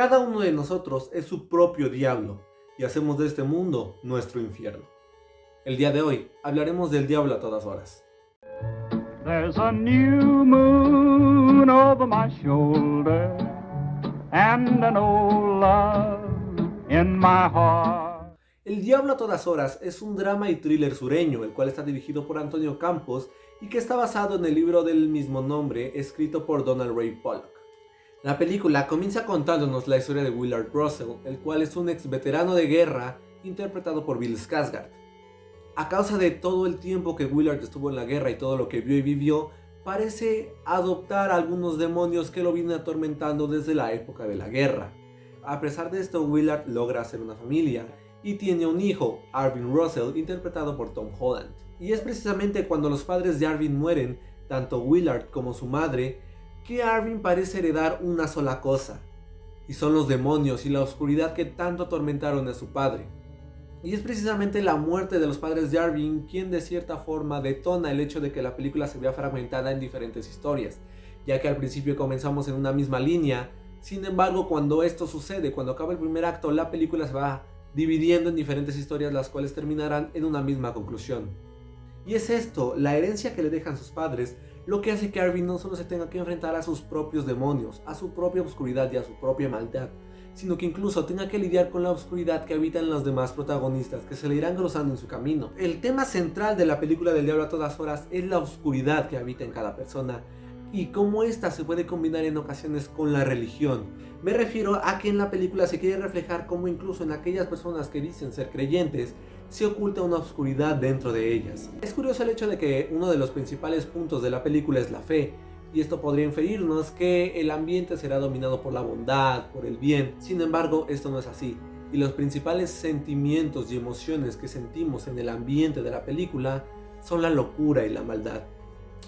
Cada uno de nosotros es su propio diablo y hacemos de este mundo nuestro infierno. El día de hoy hablaremos del diablo a todas horas. There's a new moon over my shoulder and an old love in my heart. El diablo a todas horas es un drama y thriller sureño, el cual está dirigido por Antonio Campos y que está basado en el libro del mismo nombre, escrito por Donald Ray Pollock. La película comienza contándonos la historia de Willard Russell, el cual es un ex veterano de guerra interpretado por Bill Skarsgård. A causa de todo el tiempo que Willard estuvo en la guerra y todo lo que vio y vivió, parece adoptar algunos demonios que lo vienen atormentando desde la época de la guerra. A pesar de esto, Willard logra hacer una familia y tiene un hijo, Arvin Russell, interpretado por Tom Holland. Y es precisamente cuando los padres de Arvin mueren, tanto Willard como su madre, que Arvin parece heredar una sola cosa, y son los demonios y la oscuridad que tanto atormentaron a su padre. Y es precisamente la muerte de los padres de Arvin quien de cierta forma detona el hecho de que la película se vea fragmentada en diferentes historias, ya que al principio comenzamos en una misma línea. Sin embargo, cuando esto sucede, cuando acaba el primer acto, la película se va dividiendo en diferentes historias, las cuales terminarán en una misma conclusión. Y es esto, la herencia que le dejan sus padres, lo que hace que Arvin no solo se tenga que enfrentar a sus propios demonios, a su propia oscuridad y a su propia maldad, sino que incluso tenga que lidiar con la oscuridad que habitan los demás protagonistas, que se le irán cruzando en su camino. El tema central de la película del diablo a todas horas es la oscuridad que habita en cada persona, y cómo esta se puede combinar en ocasiones con la religión. Me refiero a que en la película se quiere reflejar cómo incluso en aquellas personas que dicen ser creyentes, se oculta una oscuridad dentro de ellas. Es curioso el hecho de que uno de los principales puntos de la película es la fe, y esto podría inferirnos que el ambiente será dominado por la bondad, por el bien. Sin embargo, esto no es así, y los principales sentimientos y emociones que sentimos en el ambiente de la película son la locura y la maldad.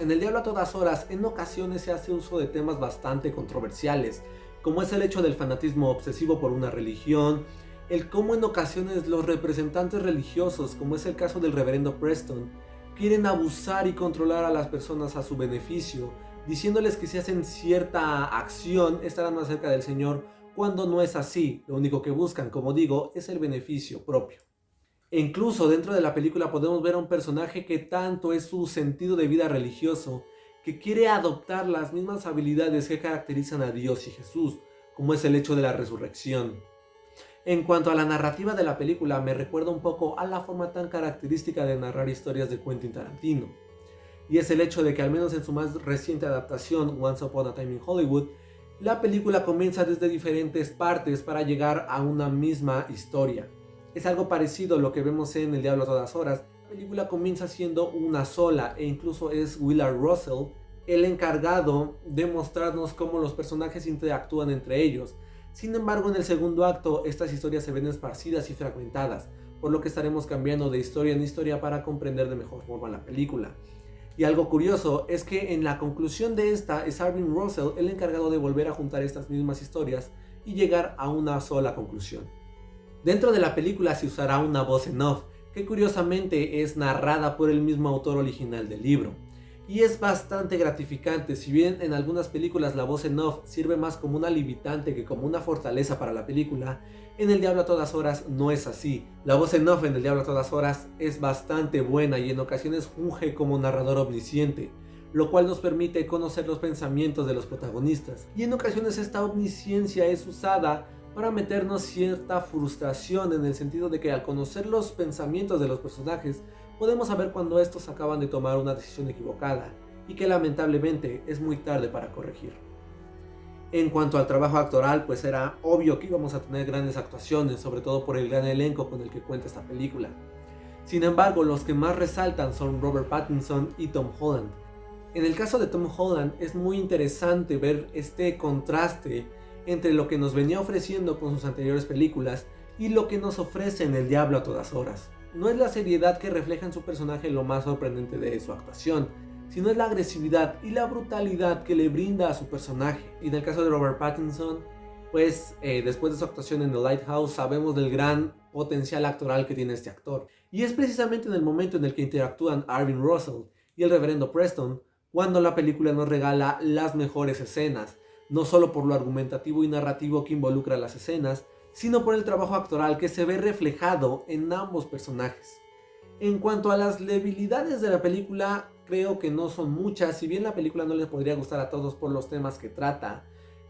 En El diablo a todas horas, en ocasiones se hace uso de temas bastante controversiales, como es el hecho del fanatismo obsesivo por una religión, el cómo en ocasiones los representantes religiosos, como es el caso del reverendo Preston, quieren abusar y controlar a las personas a su beneficio, diciéndoles que si hacen cierta acción estarán más cerca del Señor, cuando no es así. Lo único que buscan, como digo, es el beneficio propio. E incluso dentro de la película podemos ver a un personaje que tanto es su sentido de vida religioso, que quiere adoptar las mismas habilidades que caracterizan a Dios y Jesús, como es el hecho de la resurrección. En cuanto a la narrativa de la película, me recuerda un poco a la forma tan característica de narrar historias de Quentin Tarantino. Y es el hecho de que al menos en su más reciente adaptación, Once Upon a Time in Hollywood, la película comienza desde diferentes partes para llegar a una misma historia. Es algo parecido a lo que vemos en El diablo a todas horas. La película comienza siendo una sola e incluso es Willard Russell el encargado de mostrarnos cómo los personajes interactúan entre ellos. Sin embargo, en el segundo acto estas historias se ven esparcidas y fragmentadas, por lo que estaremos cambiando de historia en historia para comprender de mejor forma la película. Y algo curioso es que en la conclusión de esta es Arvin Russell el encargado de volver a juntar estas mismas historias y llegar a una sola conclusión. Dentro de la película se usará una voz en off, que curiosamente es narrada por el mismo autor original del libro. Y es bastante gratificante, si bien en algunas películas la voz en off sirve más como una limitante que como una fortaleza para la película, en El diablo a todas horas no es así. La voz en off en El diablo a todas horas es bastante buena y en ocasiones funge como narrador omnisciente, lo cual nos permite conocer los pensamientos de los protagonistas. Y en ocasiones esta omnisciencia es usada para meternos cierta frustración, en el sentido de que al conocer los pensamientos de los personajes podemos saber cuando estos acaban de tomar una decisión equivocada y que lamentablemente es muy tarde para corregir. En cuanto al trabajo actoral, pues era obvio que íbamos a tener grandes actuaciones, sobre todo por el gran elenco con el que cuenta esta película. Sin embargo, los que más resaltan son Robert Pattinson y Tom Holland. En el caso de Tom Holland es muy interesante ver este contraste entre lo que nos venía ofreciendo con sus anteriores películas y lo que nos ofrece en El diablo a todas horas. No es la seriedad que refleja en su personaje lo más sorprendente de su actuación, sino es la agresividad y la brutalidad que le brinda a su personaje. Y en el caso de Robert Pattinson, pues después de su actuación en The Lighthouse sabemos del gran potencial actoral que tiene este actor. Y es precisamente en el momento en el que interactúan Arvin Russell y el reverendo Preston cuando la película nos regala las mejores escenas, no solo por lo argumentativo y narrativo que involucra las escenas, sino por el trabajo actoral que se ve reflejado en ambos personajes. En cuanto a las debilidades de la película, creo que no son muchas. Si bien la película no les podría gustar a todos por los temas que trata,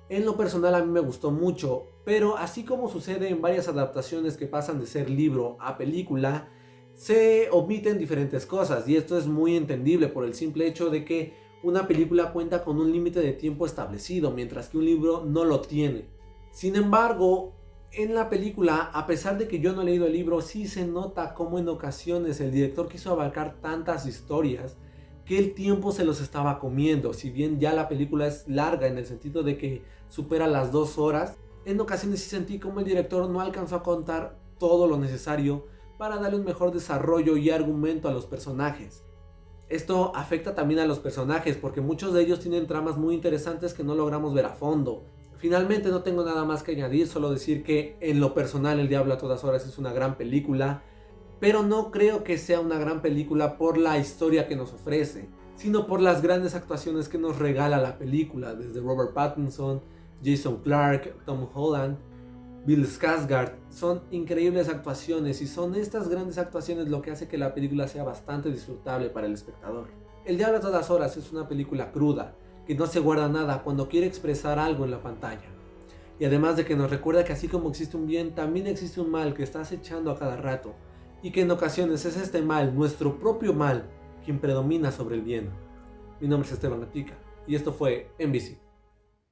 en lo personal a mí me gustó mucho, pero así como sucede en varias adaptaciones que pasan de ser libro a película, se omiten diferentes cosas, y esto es muy entendible por el simple hecho de que una película cuenta con un límite de tiempo establecido, mientras que un libro no lo tiene. Sin embargo, en la película, a pesar de que yo no he leído el libro, sí se nota cómo en ocasiones el director quiso abarcar tantas historias que el tiempo se los estaba comiendo. Si bien ya la película es larga en el sentido de que supera las 2 horas, en ocasiones sí sentí como el director no alcanzó a contar todo lo necesario para darle un mejor desarrollo y argumento a los personajes. Esto afecta también a los personajes porque muchos de ellos tienen tramas muy interesantes que no logramos ver a fondo. Finalmente no tengo nada más que añadir, solo decir que en lo personal El Diablo a todas horas es una gran película, pero no creo que sea una gran película por la historia que nos ofrece, sino por las grandes actuaciones que nos regala la película, desde Robert Pattinson, Jason Clarke, Tom Holland, Bill Skarsgård. Son increíbles actuaciones y son estas grandes actuaciones lo que hace que la película sea bastante disfrutable para el espectador. El Diablo a todas horas es una película cruda, que no se guarda nada cuando quiere expresar algo en la pantalla. Y además de que nos recuerda que así como existe un bien, también existe un mal que está acechando a cada rato, y que en ocasiones es este mal, nuestro propio mal, quien predomina sobre el bien. Mi nombre es Esteban Gatica, y esto fue NBC.